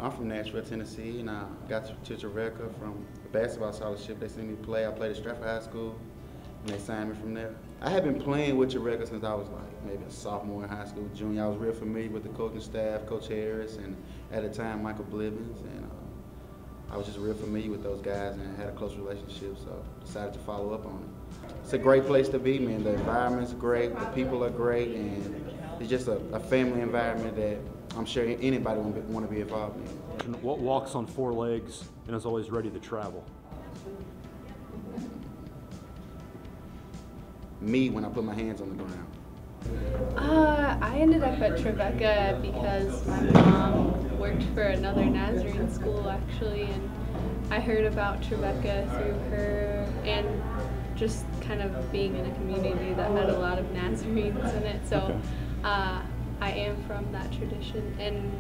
I'm from Nashville, Tennessee, and I got to Trevecca from a basketball scholarship. They sent me to play. I played at Stratford High School, and they signed me from there. I had been playing with Trevecca since I was like maybe a sophomore in high school, junior. I was real familiar with the coaching staff, Coach Harris, and at the time Michael Blivens, and I was just real familiar with those guys and had a close relationship, so decided to follow up on it. It's a great place to be, man. The environment's great, the people are great, and it's just a family environment that I'm sure anybody want to be involved in. What walks on four legs and is always ready to travel? Me when I put my hands on the ground. I ended up at Trevecca because my mom worked for another Nazarene school actually, and I heard about Trevecca through her and just kind of being in a community that had a lot of Nazarenes in it. So I am from that tradition, and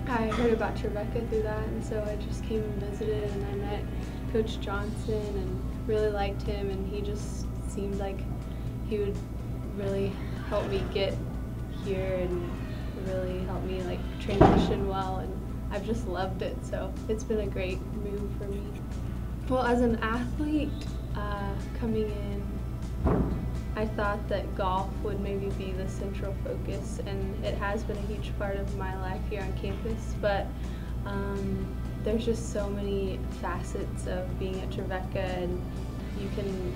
I heard about Trevecca through that, and so I just came and visited, and I met Coach Johnson and really liked him, and he just seemed like he would really help me get here and really help me like transition well, and I've just loved it, so it's been a great move for me. Well, as an athlete coming in, I thought that golf would maybe be the central focus, and it has been a huge part of my life here on campus, but there's just so many facets of being at Trevecca, and you can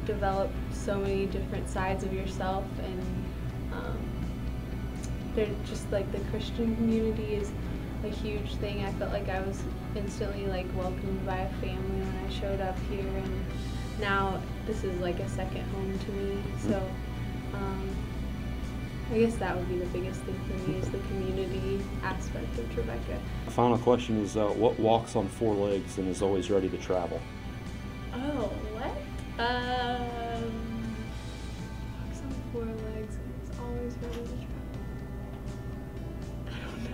develop so many different sides of yourself, and they're just like the Christian community is a huge thing. I felt like I was instantly like welcomed by a family when I showed up here, and now this is like a second home to me. So I guess that would be the biggest thing for me is the community aspect of Trevecca. The final question is what walks on four legs and is always ready to travel? Oh, what? Walks on four legs and is always ready to travel.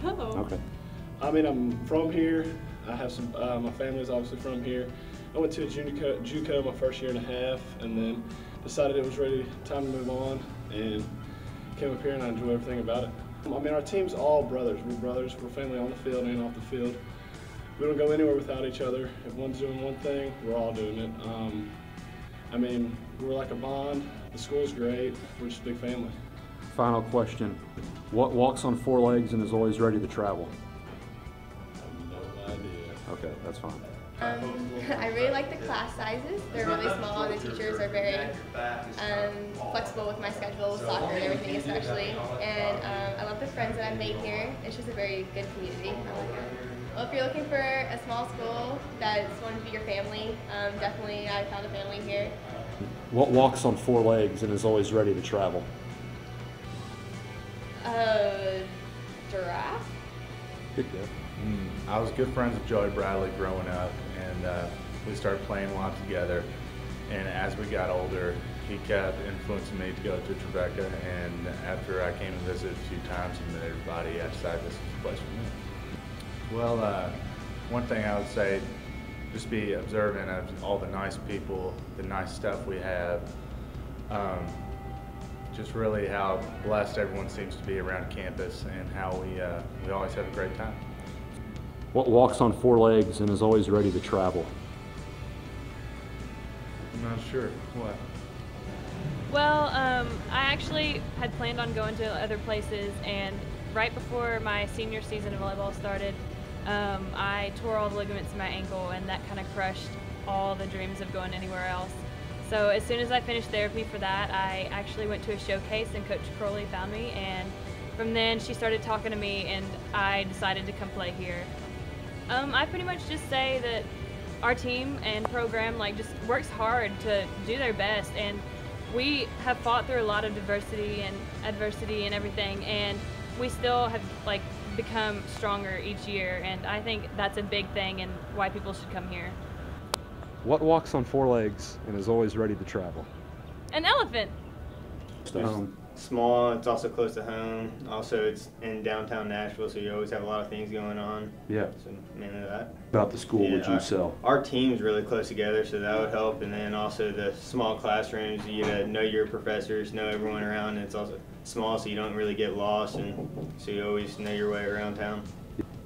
I don't know. Okay. I mean, I'm from here. I have some, my family's obviously from here. I went to a JUCO my first year and a half, and then decided it was time to move on, and came up here and I enjoy everything about it. I mean, our team's all brothers. We're brothers. We're family on the field and off the field. We don't go anywhere without each other. If one's doing one thing, we're all doing it. I mean, we're like a bond. The school's great. We're just a big family. Final question. What walks on four legs and is always ready to travel? I have no idea. Okay, that's fine. I really like the class sizes. They're really small, and the teachers are very flexible with my schedule, with soccer and everything especially. And I love the friends that I've made here. It's just a very good community. I like it. Well, if you're looking for a small school that's going to be your family, definitely I found a family here. What walks on four legs and is always ready to travel? Giraffe? Good deal. I was good friends with Joey Bradley growing up, and we started playing a lot together. And as we got older, he kept influencing me to go to Trevecca, and after I came and visited a few times and met everybody, I decided this was the place for me. Well, one thing I would say, just be observant of all the nice people, the nice stuff we have, just really how blessed everyone seems to be around campus, and how we always have a great time. What walks on four legs and is always ready to travel? I'm not sure. What? Well, I actually had planned on going to other places, and right before my senior season of volleyball started, I tore all the ligaments in my ankle, and that kind of crushed all the dreams of going anywhere else. So as soon as I finished therapy for that, I actually went to a showcase, and Coach Crowley found me, and from then she started talking to me, and I decided to come play here. I pretty much just say that our team and program just works hard to do their best, and we have fought through a lot of diversity and adversity and everything, and we still have become stronger each year, and I think that's a big thing and why people should come here. What walks on four legs and is always ready to travel? An elephant. Small, it's also close to home. Also, it's in downtown Nashville, so you always have a lot of things going on. Yeah. So mainly that. About the school, would you sell? Our team's really close together, so that would help. And then also the small classrooms, you get to know your professors, know everyone around. And it's also small, so you don't really get lost, and so you always know your way around town.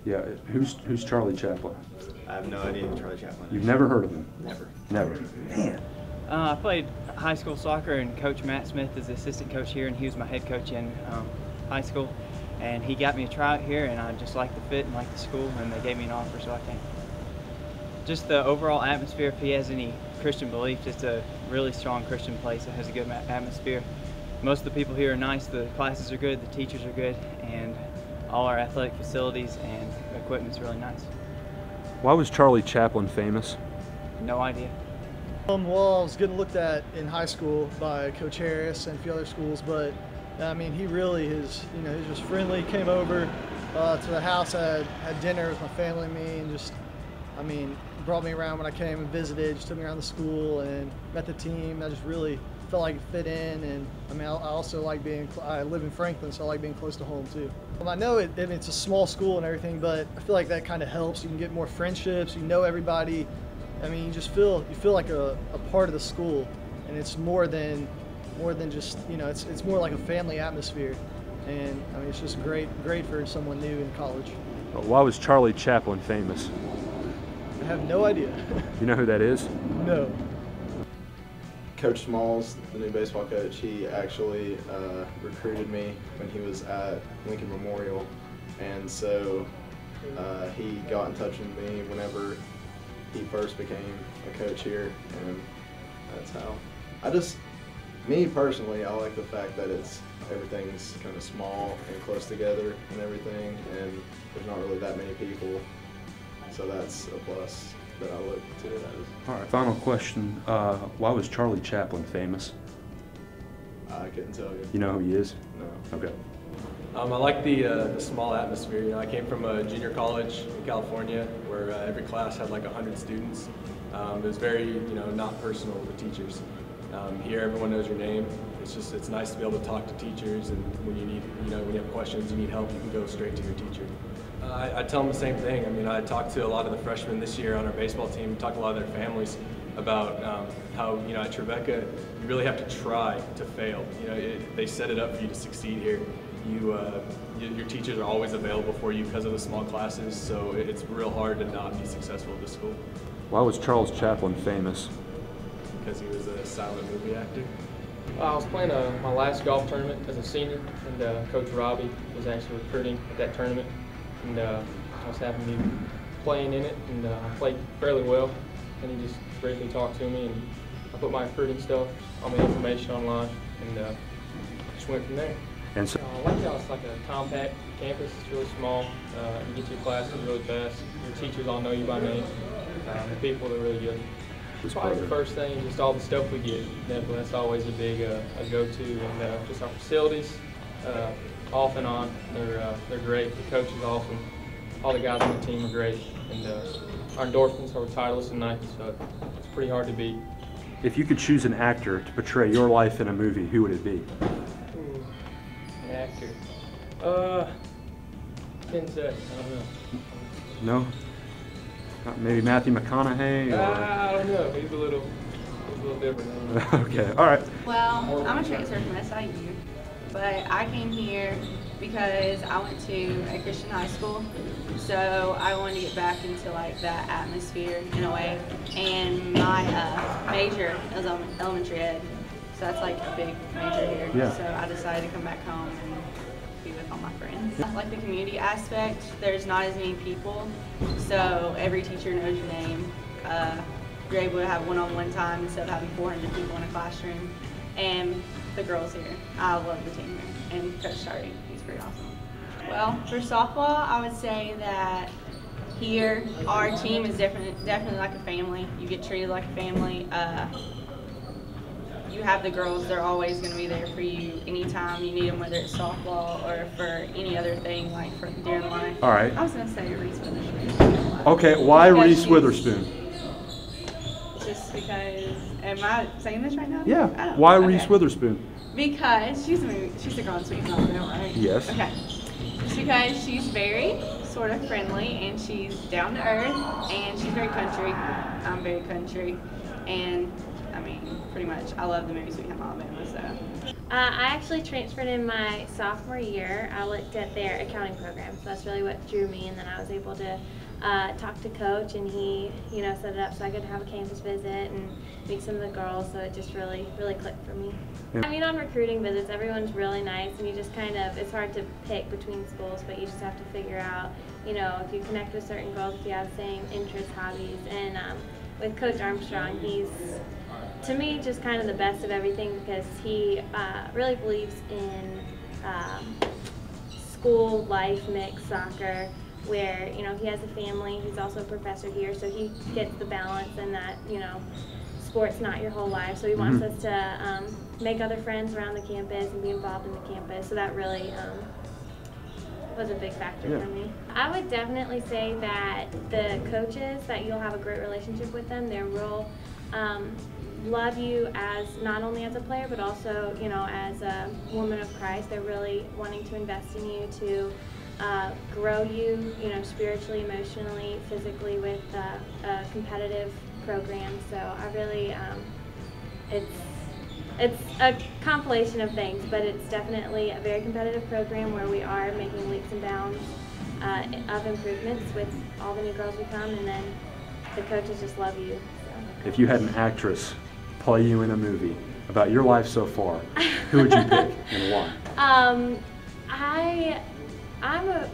Yeah, who's Charlie Chaplin? I have no idea who Charlie Chaplin is. You've never heard of him? Never. Never. Man. I played high school soccer, and Coach Matt Smith is the assistant coach here, and he was my head coach in high school. And he got me a tryout here, and I just liked the fit and liked the school, and they gave me an offer, so I came. Just the overall atmosphere, if he has any Christian belief, it's a really strong Christian place that has a good atmosphere. Most of the people here are nice, the classes are good, the teachers are good, and all our athletic facilities and equipment's really nice. Why was Charlie Chaplin famous? No idea. Well, I was getting looked at in high school by Coach Harris and a few other schools, but I mean, he really is, you know, he's just friendly. He came over to the house, had dinner with my family and me, and just, I mean, brought me around when I came and visited, just took me around the school and met the team. I just really felt like I fit in, and I mean, I also like I live in Franklin, so I like being close to home too. I know it's a small school and everything, but I feel like that kind of helps. You can get more friendships, you know everybody. I mean, you feel like a part of the school, and it's more than just, you know, it's more like a family atmosphere, and I mean, it's just great for someone new in college. Why was Charlie Chaplin famous? I have no idea. You know who that is? No. Coach Smalls, the new baseball coach, he actually recruited me when he was at Lincoln Memorial, and so he got in touch with me whenever he first became a coach here, and that's how. Me personally, I like the fact that everything's kind of small and close together and everything, and there's not really that many people, so that's a plus that I look to it as. All right, final question. Why was Charlie Chaplin famous? I couldn't tell you. You know who he is? No. Okay. I like the small atmosphere. You know, I came from a junior college in California where every class had like 100 students. It was very, you know, not personal with the teachers. Here, everyone knows your name. It's nice to be able to talk to teachers, and when you have questions, you need help, you can go straight to your teacher. I tell them the same thing. I mean, I talked to a lot of the freshmen this year on our baseball team, talked to a lot of their families about how, you know, at Trevecca, you really have to try to fail. You know, they set it up for you to succeed here. Your teachers are always available for you because of the small classes, so it's real hard to not be successful at this school. Why was Charles Chaplin famous? Because he was a silent movie actor. I was playing my last golf tournament as a senior, and Coach Robbie was actually recruiting at that tournament, and I was having me playing in it, and I played fairly well, and he just briefly talked to me, and I put my recruiting stuff, all my information online, and just went from there. And so, I like how it's like a compact campus. It's really small. You get to your classes really fast. Your teachers all know you by name. The people are really good. It's probably the first thing, just all the stuff we get. Definitely, that's always a big a go-to. And just our facilities, off and on, they're great. The coach is awesome. All the guys on the team are great. And our endorphins are Titleist and Nike, so it's pretty hard to beat. if you could choose an actor to portray your life in a movie, who would it be? An actor. Pinset. I don't know. No? Maybe Matthew McConaughey? Or... I don't know. He's a little different. Okay, all right. Well, I'm a transfer from SIU, but I came here because I went to a Christian high school, so I wanted to get back into like that atmosphere in a way. And my major is elementary ed, so that's like a big major here. Yeah. So I decided to come back home and be with all my friends. Like the community aspect, there's not as many people, so every teacher knows your name. You're able to have one-on-one time instead of having 400 people in a classroom. And the girls here, I love the team here. And Coach Starry, he's pretty awesome. Well, for softball, I would say that here, our team is definitely like a family. You get treated like a family. You have the girls, they're always going to be there for you anytime you need them, whether it's softball or for any other thing, like for during life. All right. I was going to say Reese Witherspoon. Okay, why Reese Witherspoon? Just because, am I saying this right now? Yeah. Why Reese Witherspoon? Because she's a girl in Sweet Novel, right? Yes. Okay. Just because she's very sort of friendly and she's down to earth and she's very country. I'm very country, and I mean, pretty much, I love the movie Sweet Home Alabama, so. I actually transferred in my sophomore year. I looked at their accounting program, so that's really what drew me, and then I was able to talk to Coach, and he, set it up so I could have a campus visit and meet some of the girls, so it just really clicked for me. Yeah. I mean, on recruiting visits, everyone's really nice, and you just it's hard to pick between schools, but you just have to figure out, if you connect with certain girls, if you have the same interests, hobbies, and with Coach Armstrong, he's, to me, just kind of the best of everything because he really believes in school life mix soccer, where he has a family. He's also a professor here, so he gets the balance and that sport's not your whole life. So he wants us to make other friends around the campus and be involved in the campus. So that really was a big factor for me. I would definitely say that the coaches, that you'll have a great relationship with them. They're real love you as not only as a player but also as a woman of Christ. They're really wanting to invest in you to grow you, spiritually, emotionally, physically with a competitive program. So I really, it's a compilation of things, but it's definitely a very competitive program where we are making leaps and bounds of improvements with all the new girls we come, and then the coaches just love you. So. If you had an actress play you in a movie about your life so far, who would you pick and why? I'm a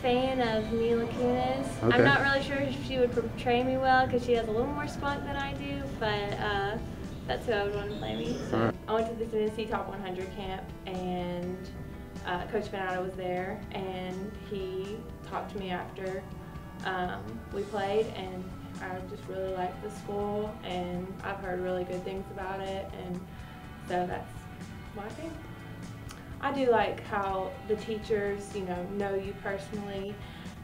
fan of Mila Kunis. Okay. I'm not really sure if she would portray me well because she has a little more spunk than I do, but that's who I would want to play me. So. Right. I went to the Tennessee Top 100 camp, and Coach Benado was there, and he talked to me after we played, and I just really liked the school, and I've heard really good things about it, and so that's what I think. I do like how the teachers, know you personally,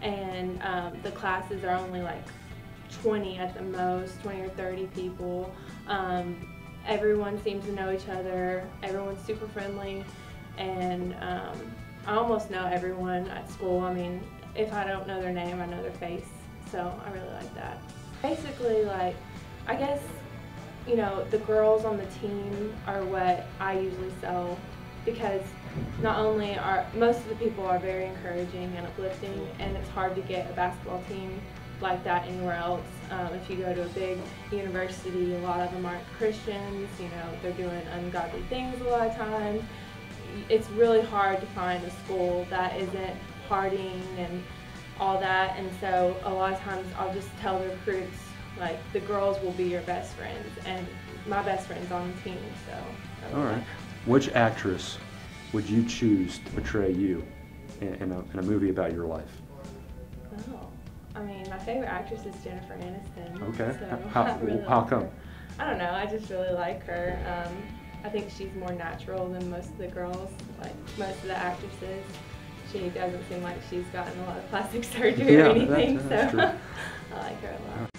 and the classes are only like 20 at the most, 20 or 30 people. Everyone seems to know each other. Everyone's super friendly, and I almost know everyone at school. I mean, if I don't know their name, I know their face, so I really like that. Basically, I guess, the girls on the team are what I usually sell, because not only are most of the people are very encouraging and uplifting, and it's hard to get a basketball team like that anywhere else. If you go to a big university, a lot of them aren't Christians, they're doing ungodly things a lot of times. It's really hard to find a school that isn't partying and all that, and so a lot of times I'll just tell the recruits, the girls will be your best friends, and my best friend's on the team, so. All right. Which actress would you choose to portray you in a movie about your life? Oh, I mean, my favorite actress is Jennifer Aniston. Okay. So How come? I don't know. I just really like her. I think she's more natural than most of the girls, most of the actresses. She doesn't seem like she's gotten a lot of plastic surgery or anything, that's so true. I like her a lot.